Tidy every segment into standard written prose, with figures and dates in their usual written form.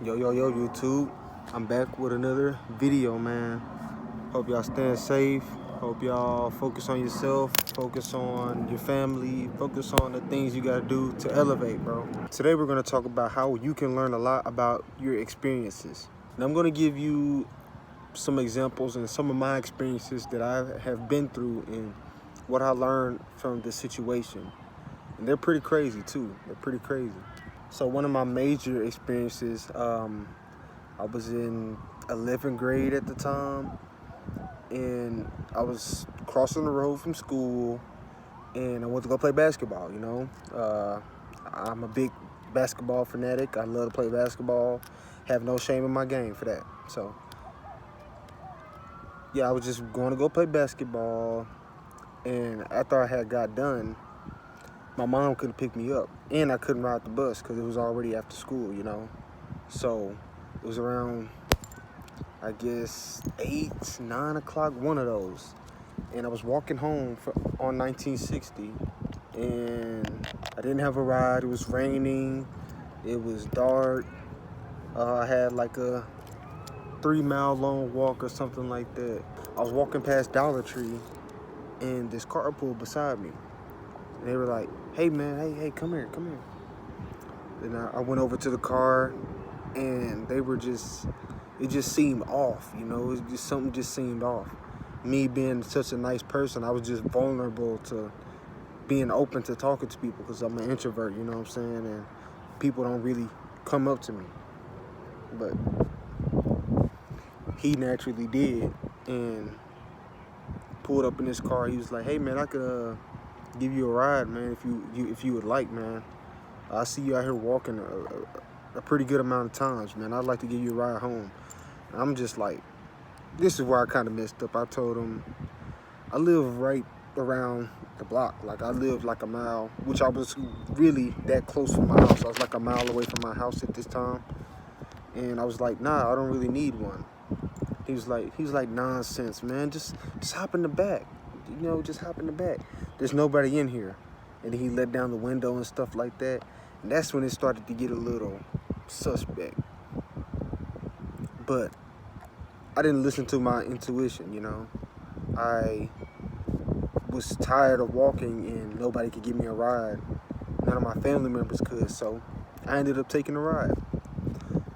Yo, YouTube. I'm back with another video, man. Hope y'all staying safe. Hope y'all focus on yourself, focus on your family, focus on the things you gotta do to elevate, bro. Today we're gonna talk about how you can learn a lot about your experiences. And I'm gonna give you some examples and some of my experiences that I have been through and what I learned from the situation. And they're pretty crazy too. They're pretty crazy. So one of my major experiences, I was in 11th grade at the time, and I was crossing the road from school, and I went to go play basketball. I'm a big basketball fanatic. I love to play basketball. Have no shame in my game for that. So yeah, I was just going to go play basketball, and after I had got done, my mom couldn't pick me up, and I couldn't ride the bus because it was already after school, So it was around, I guess, 8, 9 o'clock, one of those. And I was walking home on 1960, and I didn't have a ride. It was raining. It was dark. I had like a 3-mile long walk or something like that. I was walking past Dollar Tree, and this car pulled beside me. And they were like, "Hey, man, hey, come here." Then I went over to the car, and it just seemed off, something just seemed off. Me being such a nice person, I was just vulnerable to being open to talking to people because I'm an introvert, you know what I'm saying? And people don't really come up to me. But he naturally did, and pulled up in his car. He was like, "Hey, man, I could give you a ride, man, if you would like, man. I see you out here walking a pretty good amount of times, man. I'd like to give you a ride home." And I'm just like, this is where I kind of messed up. I told him, I live right around the block. Like, I lived like a mile, which I was really that close from my house. I was like a mile away from my house at this time. And I was like, "Nah, I don't really need one." He was like, "Nonsense, man. Just hop in the back. Just hop in the back. There's nobody in here." And he let down the window and stuff like that. And that's when it started to get a little suspect. But I didn't listen to my intuition, I was tired of walking and nobody could give me a ride. None of my family members could, so I ended up taking the ride.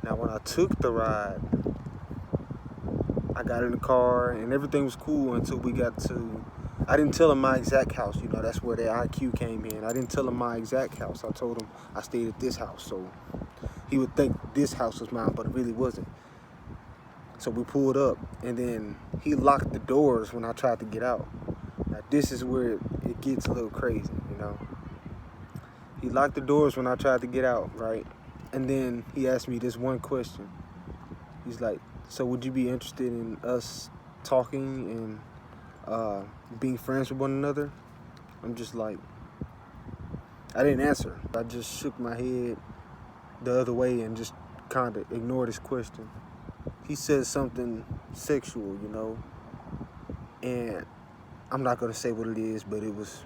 Now, when I took the ride, I got in the car and everything was cool until we got to, I didn't tell him my exact house, that's where the IQ came in. I didn't tell him my exact house. I told him I stayed at this house, so he would think this house was mine, but it really wasn't. So we pulled up, and then he locked the doors when I tried to get out. Now, this is where it gets a little crazy, He locked the doors when I tried to get out, right? And then he asked me this one question. He's like, "So would you be interested in us talking and being friends with one another?" I'm just like, I didn't answer. I just shook my head the other way and just kind of ignored his question. He said something sexual, and I'm not gonna say what it is, but it's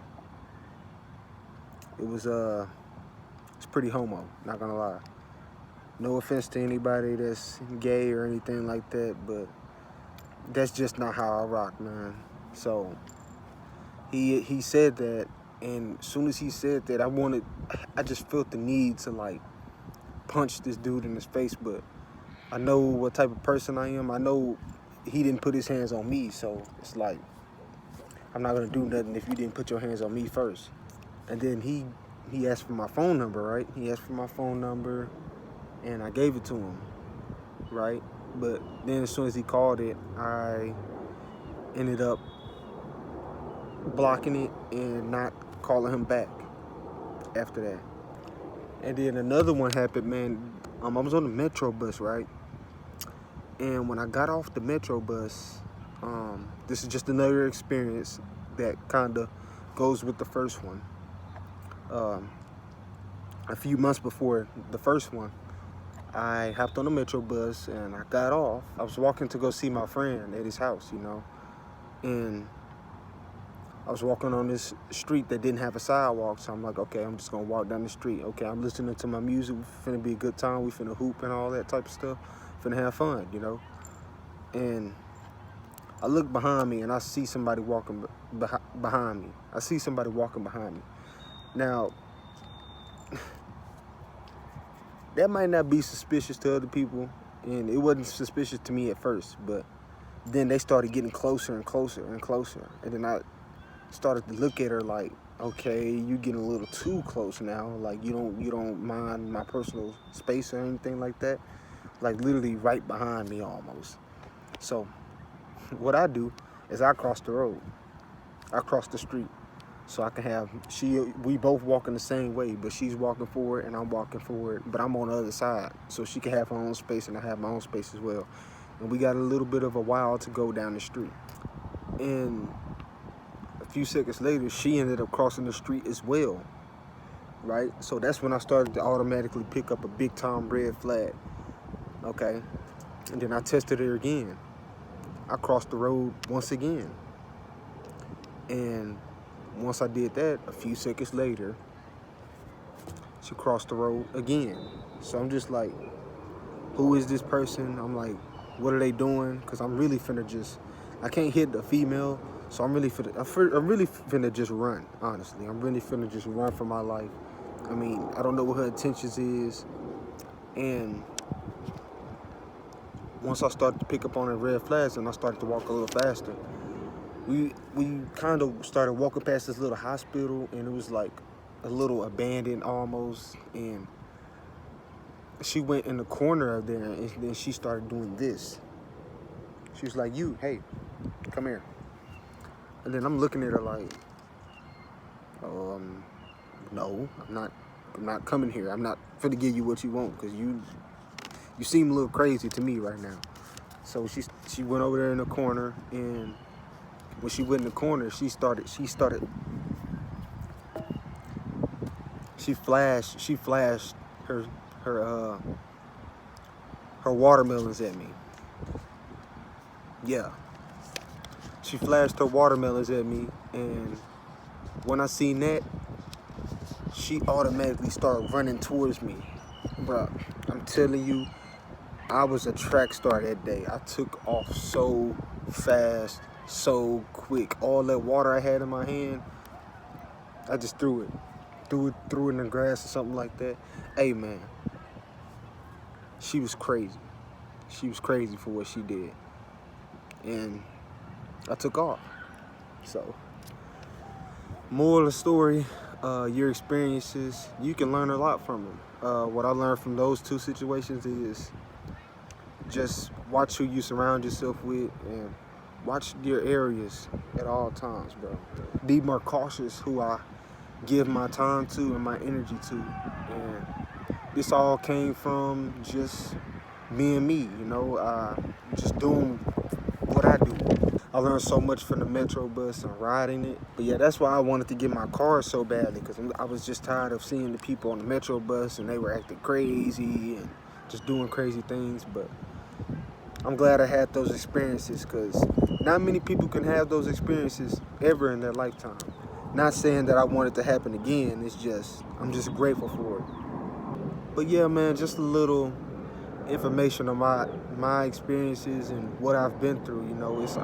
pretty homo, not gonna lie. No offense to anybody that's gay or anything like that, but that's just not how I rock, man. So he said that, and as soon as he said that, I just felt the need to like punch this dude in his face, but I know what type of person I am. I know he didn't put his hands on me, so it's like, I'm not gonna do nothing if you didn't put your hands on me first. And then he asked for my phone number, right? He asked for my phone number, and I gave it to him, right? But then as soon as he called it, I ended up blocking it and not calling him back after that. And then another one happened, man. I was on the Metro bus, right? And when I got off the Metro bus, this is just another experience that kind of goes with the first one. A few months before the first one, I hopped on the Metro bus and I got off. I was walking to go see my friend at his house, and I was walking on this street that didn't have a sidewalk, so I'm like, okay, I'm just gonna walk down the street. Okay, I'm listening to my music. Finna be a good time. We finna hoop and all that type of stuff. Finna have fun, you know. And I look behind me and I see somebody walking behind me. I see somebody walking behind me. Now, that might not be suspicious to other people, and it wasn't suspicious to me at first, but then they started getting closer and closer and closer. And then I started to look at her like, okay, you getting a little too close now. Like you don't mind my personal space or anything like that. Like literally right behind me almost. So what I do is I cross the road. I cross the street. So I can have, we both walking the same way, but she's walking forward and I'm walking forward, but I'm on the other side. So she can have her own space and I have my own space as well. And we got a little bit of a while to go down the street. And a few seconds later, she ended up crossing the street as well, right? So that's when I started to automatically pick up a big time red flag, okay? And then I tested her again. I crossed the road once again. And once I did that, a few seconds later, she crossed the road again. So I'm just like, who is this person? I'm like, what are they doing? Because I'm really finna just, I can't hit the female, so I'm really finna just run, honestly. I'm really finna just run for my life. I mean, I don't know what her intentions is. And once I started to pick up on the red flags and I started to walk a little faster, we kind of started walking past this little hospital, and it was like a little abandoned almost, and she went in the corner of there and then she started doing this. She was like, hey, come here. And then I'm looking at her like, no, I'm not coming here. I'm not finna give you what you want, because you seem a little crazy to me right now. So she went over there in the corner, and when she went in the corner, she flashed her watermelons at me. Yeah. She flashed her watermelons at me, and when I seen that, she automatically started running towards me. Bruh, I'm telling you, I was a track star that day. I took off so fast, so quick. All that water I had in my hand, I just threw it in the grass or something like that. Hey man, she was crazy. She was crazy for what she did. And I took off. So, moral of the story, your experiences, you can learn a lot from them. What I learned from those two situations is just watch who you surround yourself with, and watch your areas at all times, bro. Be more cautious who I give my time to and my energy to. And this all came from just being me, you know, just doing what I do. I learned so much from the Metro bus and riding it. But yeah, that's why I wanted to get my car so badly, because I was just tired of seeing the people on the Metro bus and they were acting crazy and just doing crazy things. But I'm glad I had those experiences, because not many people can have those experiences ever in their lifetime. Not saying that I want it to happen again, it's just, I'm just grateful for it. But yeah, man, just a little information on my experiences and what I've been through. You know, it's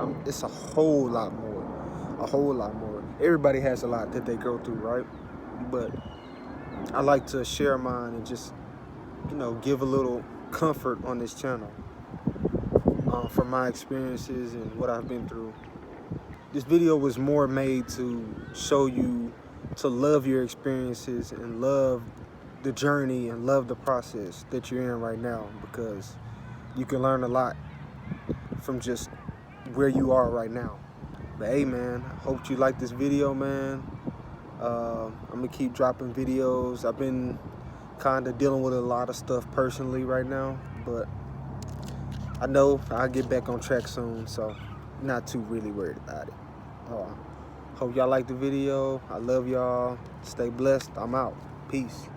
a whole lot more. Everybody has a lot that they go through, right? But I like to share mine and just, you know, give a little comfort on this channel from my experiences and what I've been through. This video was more made to show you to love your experiences and love the journey and love the process that you're in right now, because you can learn a lot from just where you are right now. But hey man, I hope you like this video, man. I'm gonna keep dropping videos. I've been kind of dealing with a lot of stuff personally right now, but I know I'll get back on track soon, so not too really worried about it. Hope y'all like the video. I love y'all. Stay blessed. I'm out. Peace.